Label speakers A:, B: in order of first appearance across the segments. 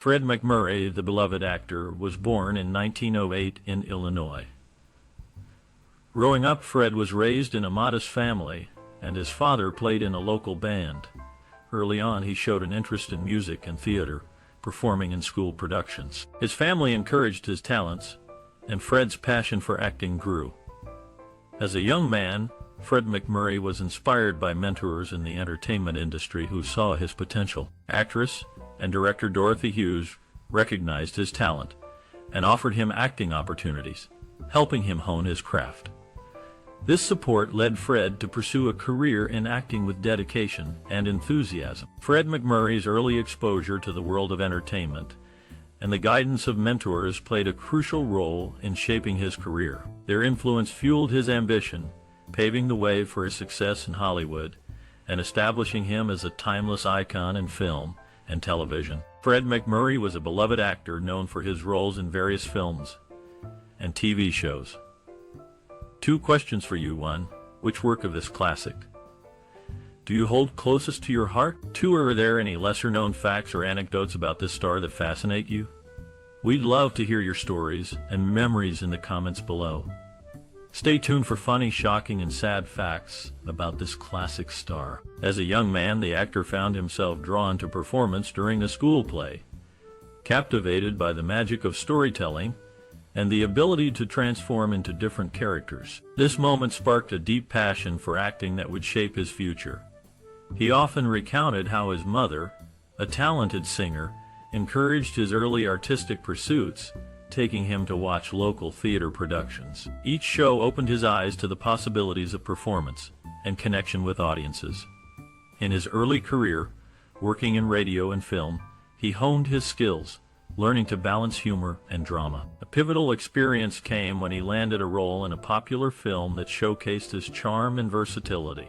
A: Fred MacMurray, the beloved actor, was born in 1908 in Illinois. Growing up, Fred was raised in a modest family, and his father played in a local band. Early on, he showed an interest in music and theater, performing in school productions. His family encouraged his talents, and Fred's passion for acting grew. As a young man, Fred MacMurray was inspired by mentors in the entertainment industry who saw his potential. Actress and director Dorothy Hughes recognized his talent and offered him acting opportunities, helping him hone his craft. This support led Fred to pursue a career in acting with dedication and enthusiasm. Fred MacMurray's early exposure to the world of entertainment and the guidance of mentors played a crucial role in shaping his career. Their influence fueled his ambition, paving the way for his success in Hollywood and establishing him as a timeless icon in film and television. Fred MacMurray was a beloved actor known for his roles in various films and TV shows. 2 questions for you. 1. Which work of this classic do you hold closest to your heart? 2. Are there any lesser-known facts or anecdotes about this star that fascinate you? We'd love to hear your stories and memories in the comments below. Stay tuned for funny, shocking, and sad facts about this classic star. As a young man, the actor found himself drawn to performance during a school play, captivated by the magic of storytelling and the ability to transform into different characters. This moment sparked a deep passion for acting that would shape his future. He often recounted how his mother, a talented singer, encouraged his early artistic pursuits, taking him to watch local theater productions. Each show opened his eyes to the possibilities of performance and connection with audiences. In his early career, working in radio and film, he honed his skills, learning to balance humor and drama. A pivotal experience came when he landed a role in a popular film that showcased his charm and versatility.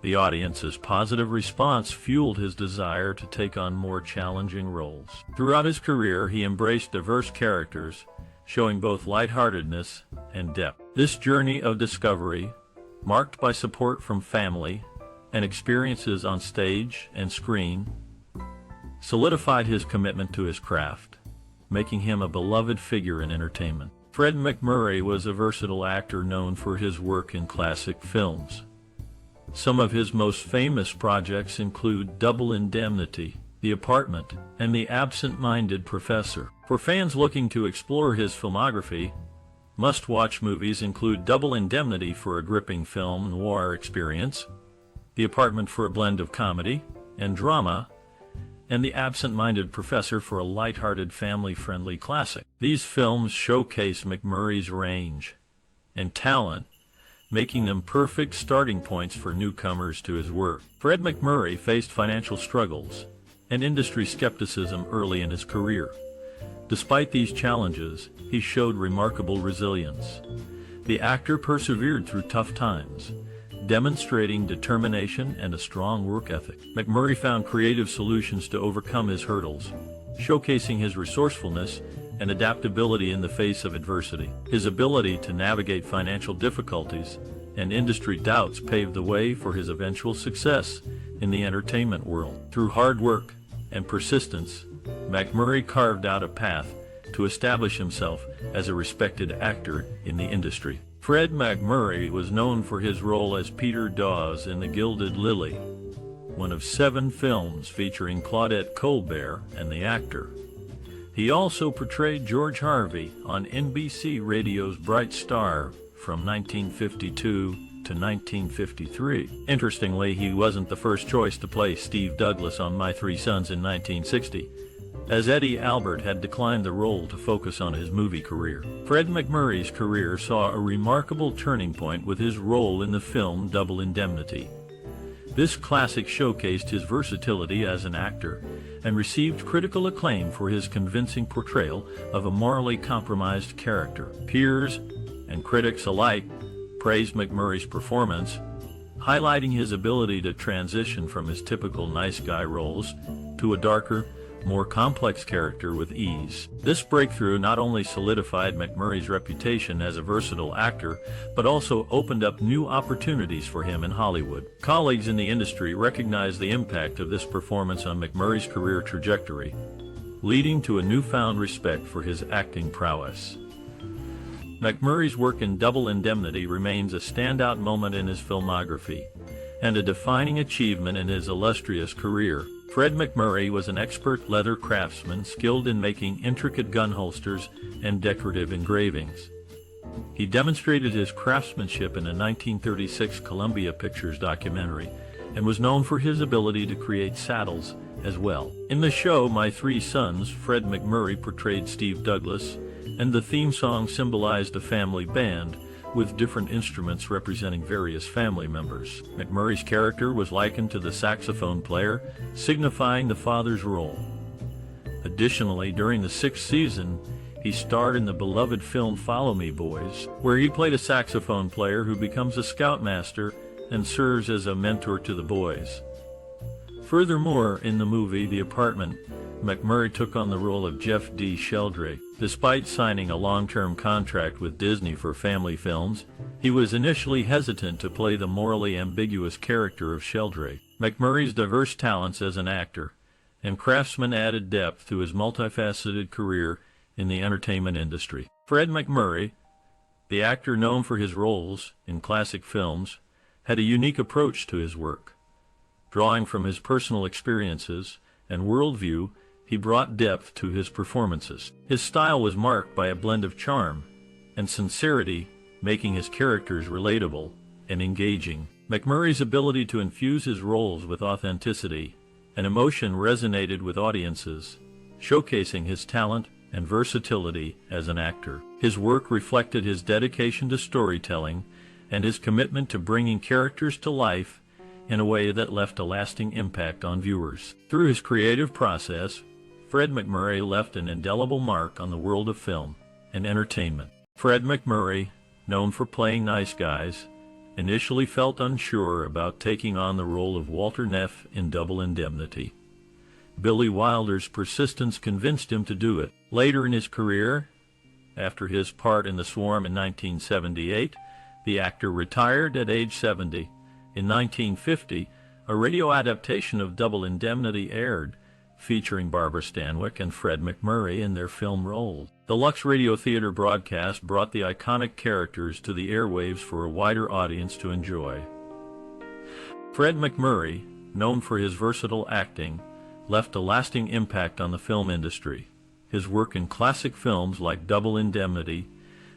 A: The audience's positive response fueled his desire to take on more challenging roles. Throughout his career, he embraced diverse characters, showing both lightheartedness and depth. This journey of discovery, marked by support from family and experiences on stage and screen, solidified his commitment to his craft, making him a beloved figure in entertainment. Fred MacMurray was a versatile actor known for his work in classic films. Some of his most famous projects include Double Indemnity, The Apartment, and The Absent-Minded Professor. For fans looking to explore his filmography, must-watch movies include Double Indemnity for a gripping film noir experience, The Apartment for a blend of comedy and drama, and The Absent-Minded Professor for a lighthearted, family-friendly classic. These films showcase MacMurray's range and talent, making them perfect starting points for newcomers to his work. Fred MacMurray faced financial struggles and industry skepticism early in his career. Despite these challenges, he showed remarkable resilience. The actor persevered through tough times, demonstrating determination and a strong work ethic. MacMurray found creative solutions to overcome his hurdles, showcasing his resourcefulness and adaptability in the face of adversity. His ability to navigate financial difficulties and industry doubts paved the way for his eventual success in the entertainment world. Through hard work and persistence, MacMurray carved out a path to establish himself as a respected actor in the industry. Fred MacMurray was known for his role as Peter Dawes in The Gilded Lily, one of 7 films featuring Claudette Colbert and the actor. He also portrayed George Harvey on NBC Radio's Bright Star from 1952 to 1953. Interestingly, he wasn't the first choice to play Steve Douglas on My Three Sons in 1960, as Eddie Albert had declined the role to focus on his movie career. Fred MacMurray's career saw a remarkable turning point with his role in the film Double Indemnity. This classic showcased his versatility as an actor and received critical acclaim for his convincing portrayal of a morally compromised character. Peers and critics alike praised MacMurray's performance, highlighting his ability to transition from his typical nice guy roles to a darker, more complex character with ease. This breakthrough not only solidified MacMurray's reputation as a versatile actor, but also opened up new opportunities for him in Hollywood. Colleagues in the industry recognized the impact of this performance on MacMurray's career trajectory, leading to a newfound respect for his acting prowess. MacMurray's work in Double Indemnity remains a standout moment in his filmography, and a defining achievement in his illustrious career. Fred MacMurray was an expert leather craftsman skilled in making intricate gun holsters and decorative engravings. He demonstrated his craftsmanship in a 1936 Columbia Pictures documentary, and was known for his ability to create saddles as well. In the show My Three Sons, Fred MacMurray portrayed Steve Douglas, and the theme song symbolized a family band, with different instruments representing various family members. MacMurray's character was likened to the saxophone player, signifying the father's role. Additionally, during the 6th season, he starred in the beloved film Follow Me, Boys, where he played a saxophone player who becomes a scoutmaster and serves as a mentor to the boys. Furthermore, in the movie The Apartment, MacMurray took on the role of Jeff D. Sheldrake. Despite signing a long-term contract with Disney for family films, he was initially hesitant to play the morally ambiguous character of Sheldrake. MacMurray's diverse talents as an actor and craftsman added depth to his multifaceted career in the entertainment industry. Fred MacMurray, the actor known for his roles in classic films, had a unique approach to his work. Drawing from his personal experiences and worldview, he brought depth to his performances. His style was marked by a blend of charm and sincerity, making his characters relatable and engaging. MacMurray's ability to infuse his roles with authenticity and emotion resonated with audiences, showcasing his talent and versatility as an actor. His work reflected his dedication to storytelling and his commitment to bringing characters to life in a way that left a lasting impact on viewers. Through his creative process, Fred MacMurray left an indelible mark on the world of film and entertainment. Fred MacMurray, known for playing nice guys, initially felt unsure about taking on the role of Walter Neff in Double Indemnity. Billy Wilder's persistence convinced him to do it. Later in his career, after his part in The Swarm in 1978, the actor retired at age 70. In 1950, a radio adaptation of Double Indemnity aired, featuring Barbara Stanwyck and Fred MacMurray in their film roles. The Lux Radio Theater broadcast brought the iconic characters to the airwaves for a wider audience to enjoy. Fred MacMurray, known for his versatile acting, left a lasting impact on the film industry. His work in classic films like Double Indemnity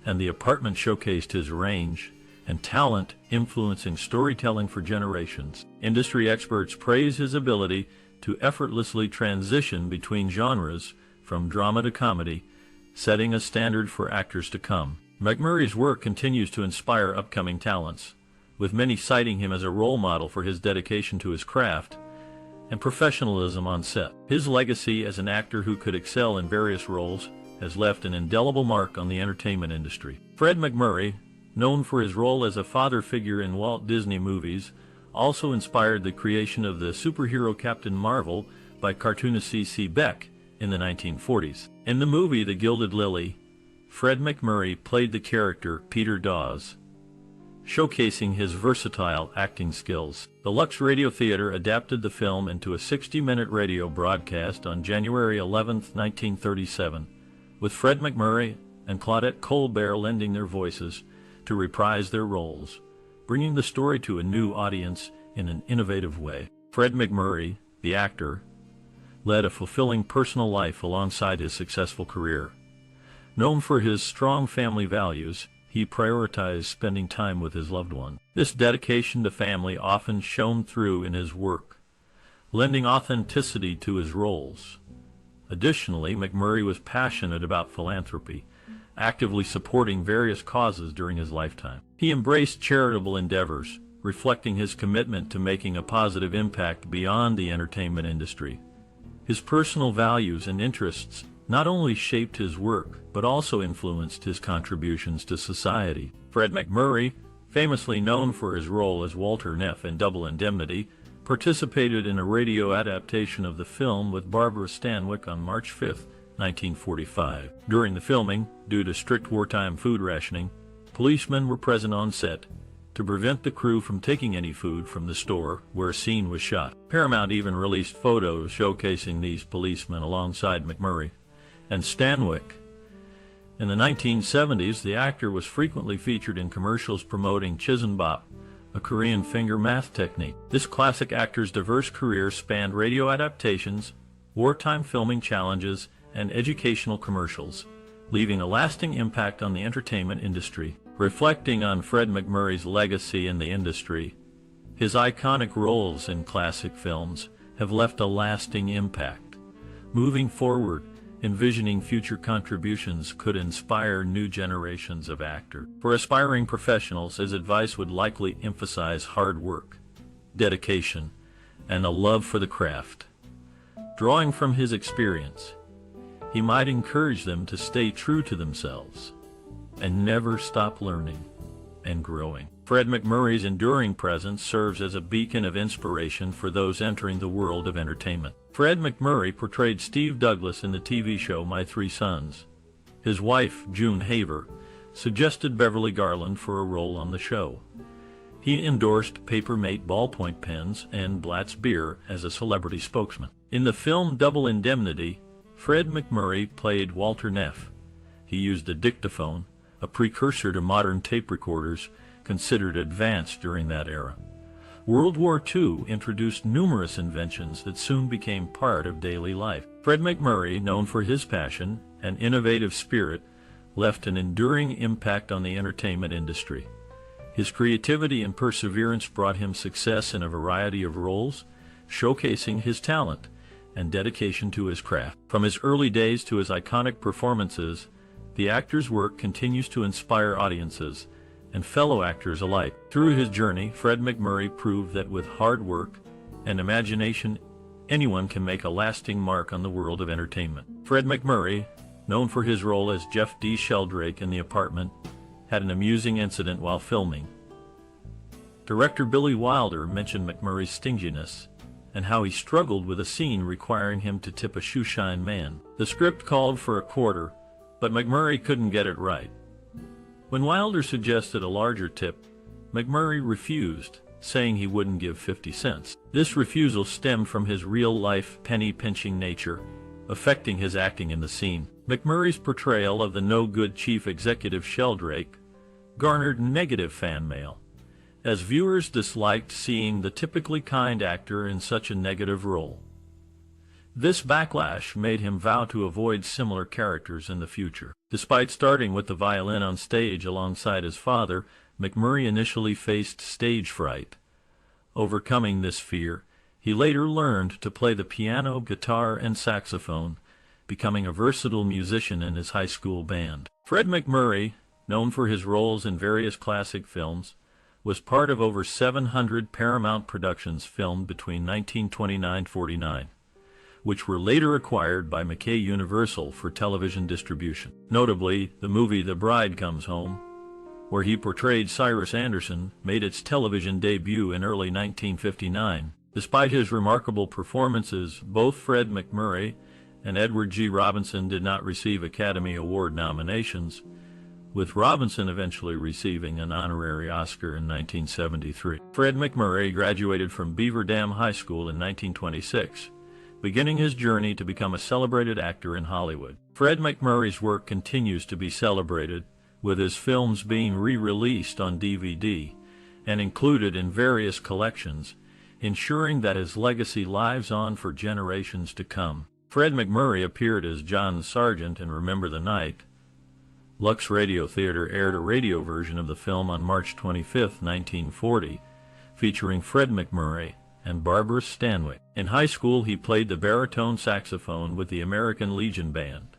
A: and The Apartment showcased his range and talent, influencing storytelling for generations. Industry experts praise his ability to effortlessly transition between genres from drama to comedy, setting a standard for actors to come. MacMurray's work continues to inspire upcoming talents, with many citing him as a role model for his dedication to his craft and professionalism on set. His legacy as an actor who could excel in various roles has left an indelible mark on the entertainment industry. Fred MacMurray, known for his role as a father figure in Walt Disney movies, also inspired the creation of the superhero Captain Marvel by cartoonist C.C. Beck in the 1940s. In the movie The Gilded Lily, Fred MacMurray played the character Peter Dawes, showcasing his versatile acting skills. The Lux Radio Theater adapted the film into a 60-minute radio broadcast on January 11, 1937, with Fred MacMurray and Claudette Colbert lending their voices to reprise their roles, bringing the story to a new audience in an innovative way. Fred MacMurray, the actor, led a fulfilling personal life alongside his successful career. Known for his strong family values, he prioritized spending time with his loved one. This dedication to family often shone through in his work, lending authenticity to his roles. Additionally, MacMurray was passionate about philanthropy, actively supporting various causes during his lifetime. He embraced charitable endeavors, reflecting his commitment to making a positive impact beyond the entertainment industry. His personal values and interests not only shaped his work, but also influenced his contributions to society. Fred MacMurray, famously known for his role as Walter Neff in Double Indemnity, participated in a radio adaptation of the film with Barbara Stanwyck on March 5, 1945. During the filming, due to strict wartime food rationing, policemen were present on set, to prevent the crew from taking any food from the store where a scene was shot. Paramount even released photos showcasing these policemen alongside MacMurray and Stanwyck. In the 1970s, the actor was frequently featured in commercials promoting Chisenbop, a Korean finger math technique. This classic actor's diverse career spanned radio adaptations, wartime filming challenges, and educational commercials, leaving a lasting impact on the entertainment industry. Reflecting on Fred MacMurray's legacy in the industry, his iconic roles in classic films have left a lasting impact. Moving forward, envisioning future contributions could inspire new generations of actors. For aspiring professionals, his advice would likely emphasize hard work, dedication, and a love for the craft. Drawing from his experience, he might encourage them to stay true to themselves and never stop learning and growing. Fred MacMurray's enduring presence serves as a beacon of inspiration for those entering the world of entertainment. Fred MacMurray portrayed Steve Douglas in the TV show My Three Sons. His wife, June Haver, suggested Beverly Garland for a role on the show. He endorsed Papermate ballpoint pens and Blatz beer as a celebrity spokesman. In the film Double Indemnity, Fred MacMurray played Walter Neff. He used a dictaphone, a precursor to modern tape recorders considered advanced during that era. World War II introduced numerous inventions that soon became part of daily life. Fred MacMurray, known for his passion and innovative spirit, left an enduring impact on the entertainment industry. His creativity and perseverance brought him success in a variety of roles, showcasing his talent and dedication to his craft. From his early days to his iconic performances, the actor's work continues to inspire audiences and fellow actors alike. Through his journey, Fred MacMurray proved that with hard work and imagination, anyone can make a lasting mark on the world of entertainment. Fred MacMurray, known for his role as Jeff D. Sheldrake in The Apartment, had an amusing incident while filming. Director Billy Wilder mentioned MacMurray's stinginess and how he struggled with a scene requiring him to tip a shoeshine man. The script called for a quarter, but MacMurray couldn't get it right. When Wilder suggested a larger tip, MacMurray refused, saying he wouldn't give 50 cents. This refusal stemmed from his real-life penny-pinching nature, affecting his acting in the scene. MacMurray's portrayal of the no-good chief executive Sheldrake garnered negative fan mail, as viewers disliked seeing the typically kind actor in such a negative role. This backlash made him vow to avoid similar characters in the future. Despite starting with the violin on stage alongside his father, MacMurray initially faced stage fright. Overcoming this fear, he later learned to play the piano, guitar, and saxophone, becoming a versatile musician in his high school band. Fred MacMurray, known for his roles in various classic films, was part of over 700 Paramount productions filmed between 1929-49. Which were later acquired by McKay Universal for television distribution. Notably, the movie The Bride Comes Home, where he portrayed Cyrus Anderson, made its television debut in early 1959. Despite his remarkable performances, both Fred MacMurray and Edward G. Robinson did not receive Academy Award nominations, with Robinson eventually receiving an honorary Oscar in 1973. Fred MacMurray graduated from Beaver Dam High School in 1926. Beginning his journey to become a celebrated actor in Hollywood. Fred MacMurray's work continues to be celebrated, with his films being re-released on DVD and included in various collections, ensuring that his legacy lives on for generations to come. Fred MacMurray appeared as John Sargent in Remember the Night. Lux Radio Theater aired a radio version of the film on March 25, 1940, featuring Fred MacMurray and Barbara Stanwyck. In high school, he played the baritone saxophone with the American Legion Band.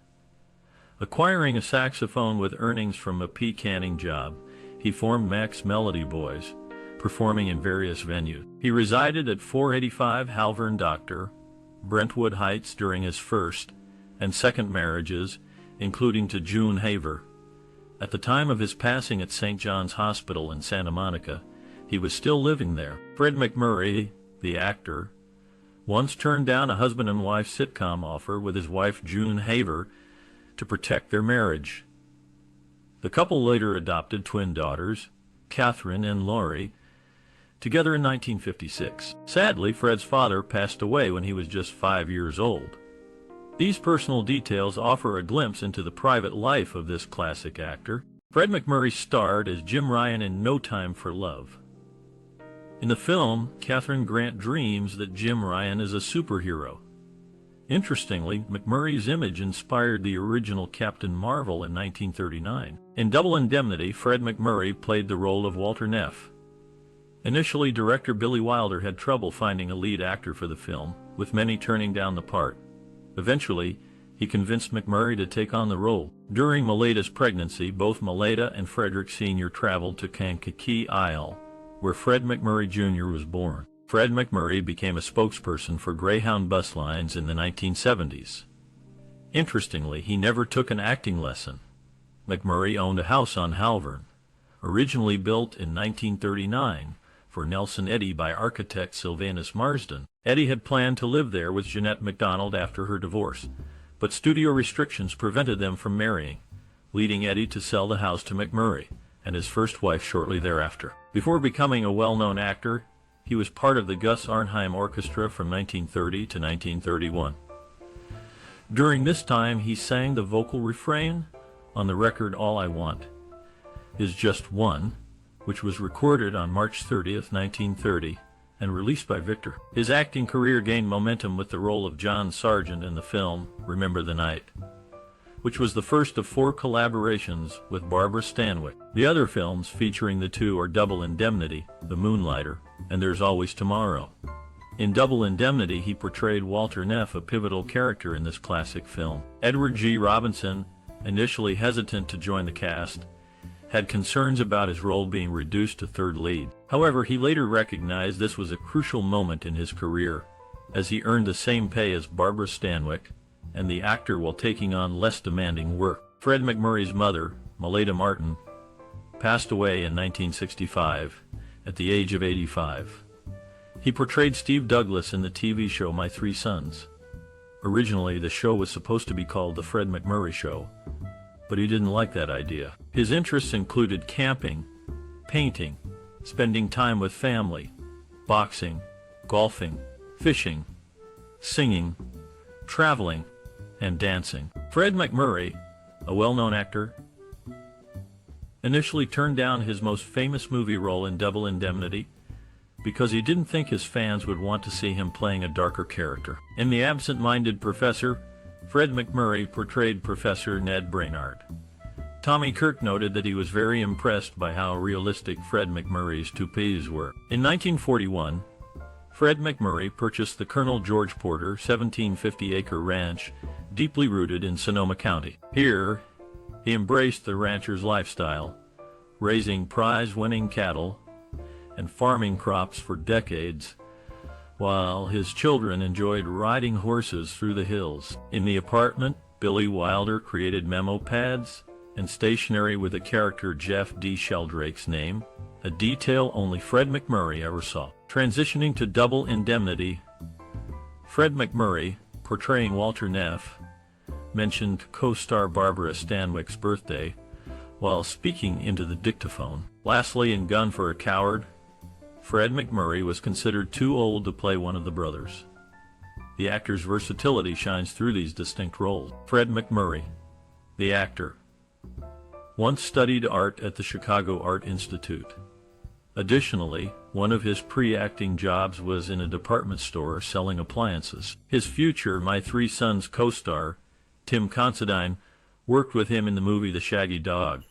A: Acquiring a saxophone with earnings from a pea canning job, he formed Mac's Melody Boys, performing in various venues. He resided at 485 Halvern Doctor, Brentwood Heights during his first and second marriages, including to June Haver. At the time of his passing at St. John's Hospital in Santa Monica, he was still living there. Fred MacMurray, the actor, once turned down a husband and wife sitcom offer with his wife June Haver to protect their marriage. The couple later adopted twin daughters, Catherine and Laurie, together in 1956. Sadly, Fred's father passed away when he was just 5 years old. These personal details offer a glimpse into the private life of this classic actor. Fred MacMurray starred as Jim Ryan in No Time for Love. In the film, Catherine Grant dreams that Jim Ryan is a superhero. Interestingly, MacMurray's image inspired the original Captain Marvel in 1939. In Double Indemnity, Fred MacMurray played the role of Walter Neff. Initially, director Billy Wilder had trouble finding a lead actor for the film, with many turning down the part. Eventually, he convinced MacMurray to take on the role. During Maleda's pregnancy, both Maleda and Frederick Sr. traveled to Kankakee Isle, where Fred MacMurray Jr. was born. Fred MacMurray became a spokesperson for Greyhound bus lines in the 1970s. Interestingly, he never took an acting lesson. MacMurray owned a house on Halvern, originally built in 1939 for Nelson Eddy by architect Sylvanus Marsden. Eddy had planned to live there with Jeanette MacDonald after her divorce, but studio restrictions prevented them from marrying, leading Eddy to sell the house to MacMurray and his first wife shortly thereafter. Before becoming a well-known actor, he was part of the Gus Arnheim Orchestra from 1930 to 1931. During this time, he sang the vocal refrain on the record All I Want Is Just One, which was recorded on March 30th, 1930, and released by Victor. His acting career gained momentum with the role of John Sargent in the film Remember the Night, which was the first of 4 collaborations with Barbara Stanwyck. The other films featuring the two are Double Indemnity, The Moonlighter, and There's Always Tomorrow. In Double Indemnity, he portrayed Walter Neff, a pivotal character in this classic film. Edward G. Robinson, initially hesitant to join the cast, had concerns about his role being reduced to third lead. However, he later recognized this was a crucial moment in his career, as he earned the same pay as Barbara Stanwyck and the actor while taking on less demanding work. Fred MacMurray's mother, Maleda Martin, passed away in 1965 at the age of 85. He portrayed Steve Douglas in the TV show My Three Sons. Originally, the show was supposed to be called The Fred MacMurray Show, but he didn't like that idea. His interests included camping, painting, spending time with family, boxing, golfing, fishing, singing, traveling, and dancing. Fred MacMurray, a well-known actor, initially turned down his most famous movie role in Double Indemnity because he didn't think his fans would want to see him playing a darker character. In The Absent-Minded Professor, Fred MacMurray portrayed Professor Ned Brainard. Tommy Kirk noted that he was very impressed by how realistic Fred MacMurray's toupees were. In 1941, Fred MacMurray purchased the Colonel George Porter 1750-acre ranch deeply rooted in Sonoma County. Here, he embraced the rancher's lifestyle, raising prize-winning cattle and farming crops for decades, while his children enjoyed riding horses through the hills. In the apartment, Billy Wilder created memo pads and stationery with the character Jeff D. Sheldrake's name, a detail only Fred MacMurray ever saw. Transitioning to Double Indemnity, Fred MacMurray, portraying Walter Neff, mentioned co-star Barbara Stanwyck's birthday while speaking into the dictaphone. Lastly, in Gun for a Coward, Fred MacMurray was considered too old to play one of the brothers. The actor's versatility shines through these distinct roles. Fred MacMurray, the actor, once studied art at the Chicago Art Institute. Additionally, one of his pre-acting jobs was in a department store selling appliances. His future My Three Sons co-star, Tim Considine, worked with him in the movie The Shaggy Dog.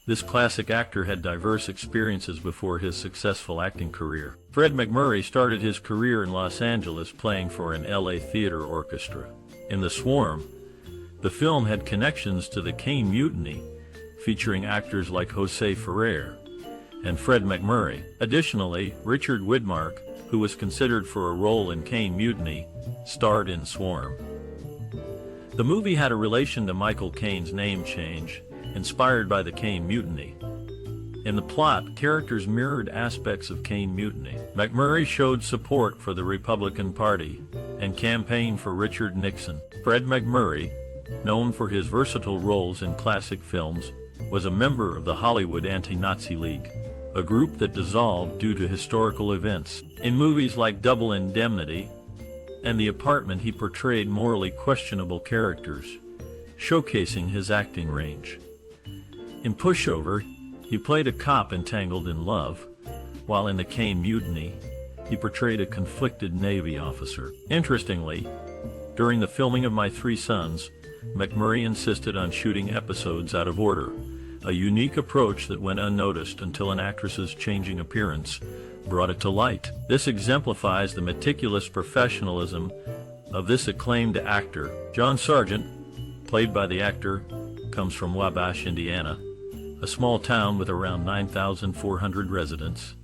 A: This classic actor had diverse experiences before his successful acting career. Fred MacMurray started his career in Los Angeles playing for an LA theater orchestra. In The Swarm, the film had connections to the Caine Mutiny, featuring actors like Jose Ferrer and Fred MacMurray. Additionally, Richard Widmark, who was considered for a role in Caine Mutiny, starred in Swarm. The movie had a relation to Michael Caine's name change, inspired by the Caine Mutiny. In the plot, characters mirrored aspects of Caine Mutiny. MacMurray showed support for the Republican Party and campaigned for Richard Nixon. Fred MacMurray, known for his versatile roles in classic films, was a member of the Hollywood Anti-Nazi League. a group that dissolved due to historical events. In movies like Double Indemnity and The Apartment, he portrayed morally questionable characters, showcasing his acting range. In Pushover, he played a cop entangled in love, while in The Caine Mutiny, he portrayed a conflicted Navy officer. Interestingly, during the filming of My Three Sons, MacMurray insisted on shooting episodes out of order, a unique approach that went unnoticed until an actress's changing appearance brought it to light. This exemplifies the meticulous professionalism of this acclaimed actor. John Sargent, played by the actor, comes from Wabash, Indiana, a small town with around 9,400 residents.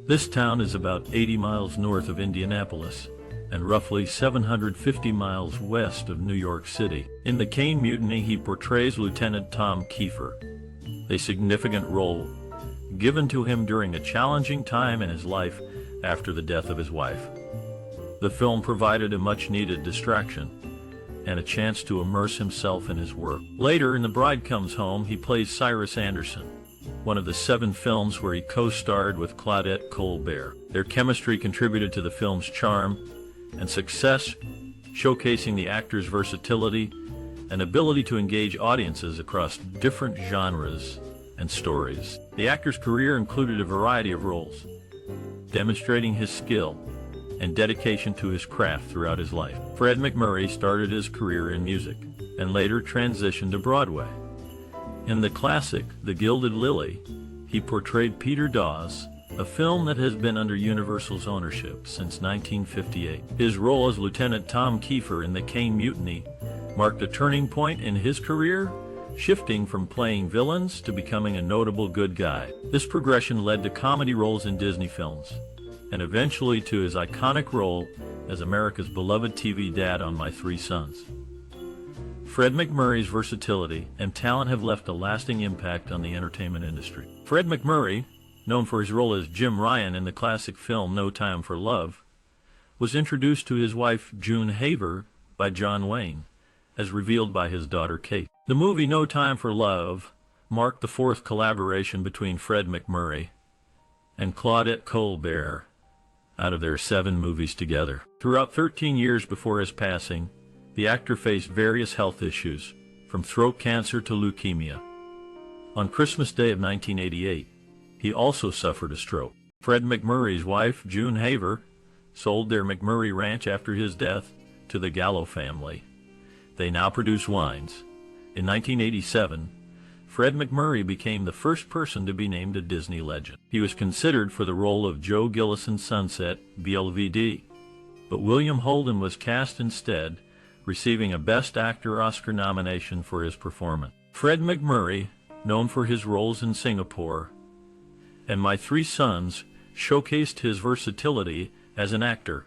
A: This town is about 80 miles north of Indianapolis and roughly 750 miles west of New York City. In The Caine Mutiny, he portrays Lieutenant Tom Kiefer, a significant role given to him during a challenging time in his life after the death of his wife. The film provided a much-needed distraction and a chance to immerse himself in his work. Later, in The Bride Comes Home, he plays Cyrus Anderson, one of the 7 films where he co-starred with Claudette Colbert. Their chemistry contributed to the film's charm and success, showcasing the actor's versatility and ability to engage audiences across different genres and stories. The actor's career included a variety of roles, demonstrating his skill and dedication to his craft throughout his life. Fred MacMurray started his career in music and later transitioned to Broadway. In the classic The Gilded Lily, he portrayed Peter Dawes, a film that has been under Universal's ownership since 1958. His role as Lieutenant Tom Kiefer in The Caine Mutiny marked a turning point in his career, shifting from playing villains to becoming a notable good guy. This progression led to comedy roles in Disney films, and eventually to his iconic role as America's beloved TV dad on My Three Sons. Fred MacMurray's versatility and talent have left a lasting impact on the entertainment industry. Fred MacMurray, known for his role as Jim Ryan in the classic film No Time for Love, was introduced to his wife June Haver by John Wayne, as revealed by his daughter Kate. The movie No Time for Love marked the 4th collaboration between Fred MacMurray and Claudette Colbert out of their 7 movies together. Throughout 13 years before his passing, the actor faced various health issues, from throat cancer to leukemia. On Christmas Day of 1988, he also suffered a stroke. Fred MacMurray's wife, June Haver, sold their MacMurray Ranch after his death to the Gallo family. They now produce wines. In 1987, Fred MacMurray became the first person to be named a Disney legend. He was considered for the role of Joe Gillison's Sunset, BLVD, but William Holden was cast instead, receiving a Best Actor Oscar nomination for his performance. Fred MacMurray, known for his roles in Singapore and My Three Sons, showcased his versatility as an actor.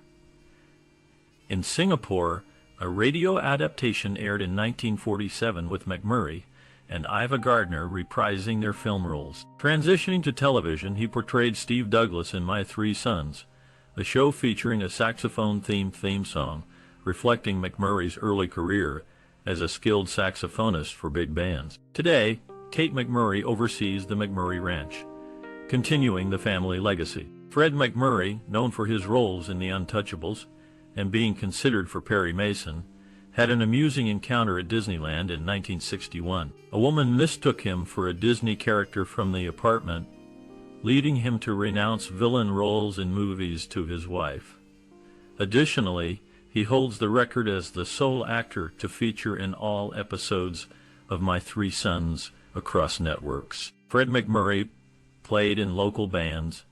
A: In Singapore, a radio adaptation aired in 1947 with MacMurray and Iva Gardner reprising their film roles. Transitioning to television, he portrayed Steve Douglas in My Three Sons, a show featuring a saxophone-themed theme song reflecting MacMurray's early career as a skilled saxophonist for big bands. Today, Kate MacMurray oversees the MacMurray Ranch, continuing the family legacy. Fred MacMurray, known for his roles in The Untouchables and being considered for Perry Mason, had an amusing encounter at Disneyland in 1961. A woman mistook him for a Disney character from The Apartment, leading him to renounce villain roles in movies to his wife. Additionally, he holds the record as the sole actor to feature in all episodes of My Three Sons across networks. Fred MacMurray played in local bands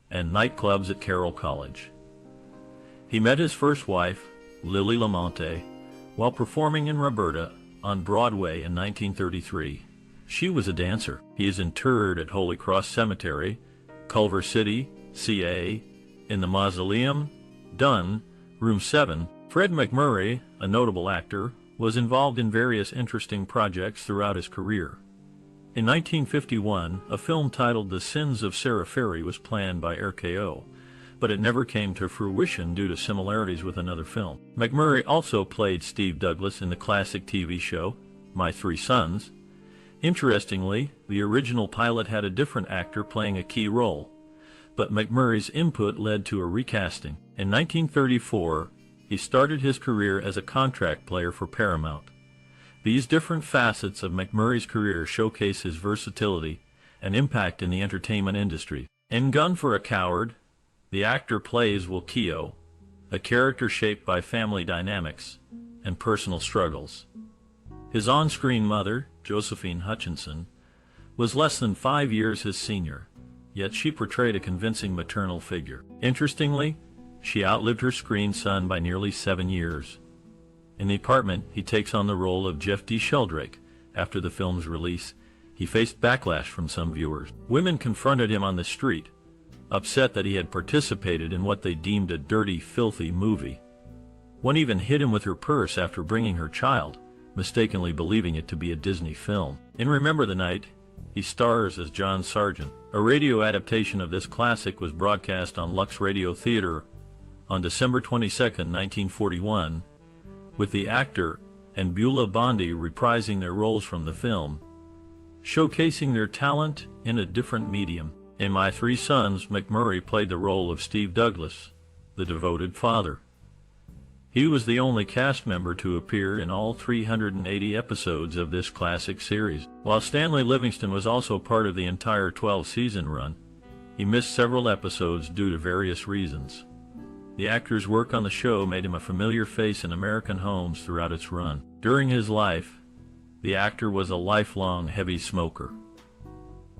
A: and nightclubs at Carroll College. He met his first wife, Lily Lamonte, while performing in Roberta on Broadway in 1933. She was a dancer. He is interred at Holy Cross Cemetery, Culver City, CA, in the Mausoleum, Dunn, Room 7. Fred MacMurray, a notable actor, was involved in various interesting projects throughout his career. In 1951, a film titled The Sins of Sarah Ferry was planned by RKO, but it never came to fruition due to similarities with another film. MacMurray also played Steve Douglas in the classic TV show My Three Sons Interestingly, the original pilot had a different actor playing a key role, but MacMurray's input led to a recasting. In 1934, he started his career as a contract player for Paramount. These different facets of MacMurray's career showcase his versatility and impact in the entertainment industry. In Gun for a Coward, the actor plays Wilkio, a character shaped by family dynamics and personal struggles. His on-screen mother, Josephine Hutchinson, was less than 5 years his senior, yet she portrayed a convincing maternal figure. Interestingly, she outlived her screen son by nearly 7 years. In The Apartment, he takes on the role of Jeff D. Sheldrake. After the film's release, he faced backlash from some viewers. Women confronted him on the street, upset that he had participated in what they deemed a dirty, filthy movie. One even hit him with her purse after bringing her child, mistakenly believing it to be a Disney film. In Remember the Night, he stars as John Sargent. A radio adaptation of this classic was broadcast on Lux Radio Theater on December 22, 1941, with the actor and Beulah Bondi reprising their roles from the film, showcasing their talent in a different medium. In My Three Sons, MacMurray played the role of Steve Douglas, the devoted father. He was the only cast member to appear in all 380 episodes of this classic series. While Stanley Livingston was also part of the entire 12-season run, he missed several episodes due to various reasons. The actor's work on the show made him a familiar face in American homes throughout its run. During his life, the actor was a lifelong heavy smoker.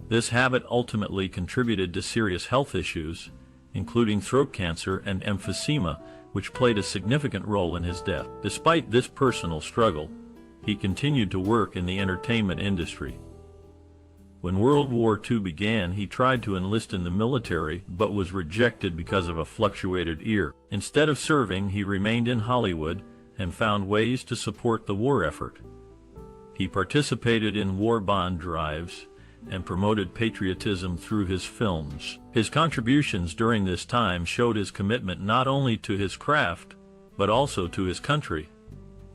A: This habit ultimately contributed to serious health issues, including throat cancer and emphysema, which played a significant role in his death. Despite this personal struggle, he continued to work in the entertainment industry. When World War II began, he tried to enlist in the military, but was rejected because of a fluctuated ear. Instead of serving, he remained in Hollywood and found ways to support the war effort. He participated in war bond drives and promoted patriotism through his films. His contributions during this time showed his commitment not only to his craft, but also to his country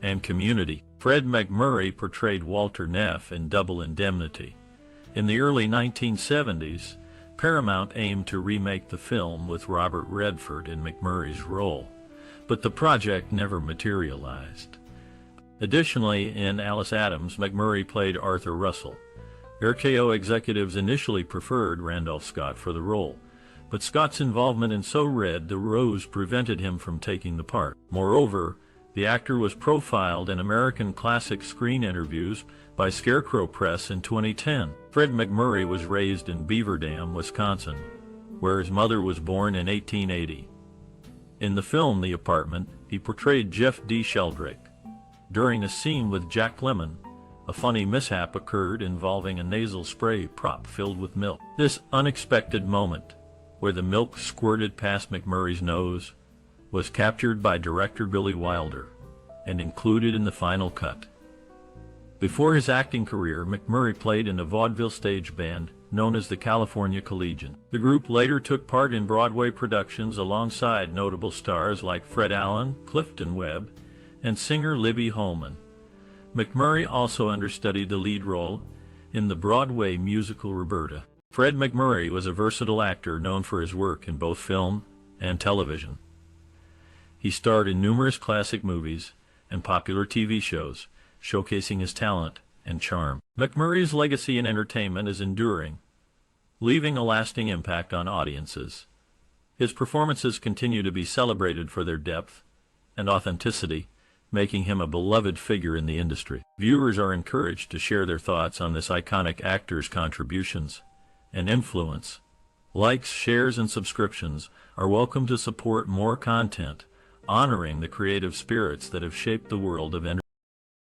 A: and community. Fred MacMurray portrayed Walter Neff in Double Indemnity. In the early 1970s, Paramount aimed to remake the film with Robert Redford in MacMurray's role, but the project never materialized. Additionally, in Alice Adams, MacMurray played Arthur Russell. RKO executives initially preferred Randolph Scott for the role, but Scott's involvement in So Red the Rose prevented him from taking the part. Moreover, the actor was profiled in American Classic Screen Interviews by Scarecrow Press in 2010. Fred MacMurray was raised in Beaver Dam, Wisconsin, where his mother was born in 1880. In the film The Apartment, he portrayed Jeff D. Sheldrake. During a scene with Jack Lemmon, a funny mishap occurred involving a nasal spray prop filled with milk. This unexpected moment, where the milk squirted past MacMurray's nose, was captured by director Billy Wilder and included in the final cut. Before his acting career, MacMurray played in a vaudeville stage band known as the California Collegian. The group later took part in Broadway productions alongside notable stars like Fred Allen, Clifton Webb, and singer Libby Holman. MacMurray also understudied the lead role in the Broadway musical Roberta. Fred MacMurray was a versatile actor known for his work in both film and television. He starred in numerous classic movies and popular TV shows, showcasing his talent and charm. MacMurray's legacy in entertainment is enduring, leaving a lasting impact on audiences. His performances continue to be celebrated for their depth and authenticity, making him a beloved figure in the industry. Viewers are encouraged to share their thoughts on this iconic actor's contributions and influence. Likes, shares, and subscriptions are welcome to support more content, honoring the creative spirits that have shaped the world of entertainment.